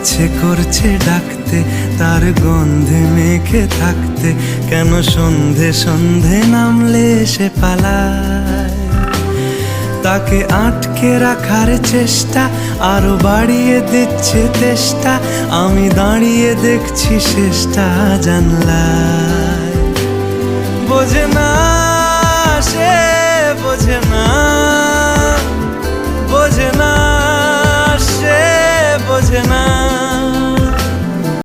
ইচ্ছে করছে ডাকতে, তার গন্ধে মেখে থাকতে, কেন সন্ধে সন্ধে নামলে সে পালায়। তাকে আটকে রাখার চেষ্টা আরো বাড়িয়ে দিচ্ছে তেষ্টা, আমি দাঁড়িয়ে দেখছি শেষটা জানলায়। বোঝে না সে, বোঝে না, বোঝে না।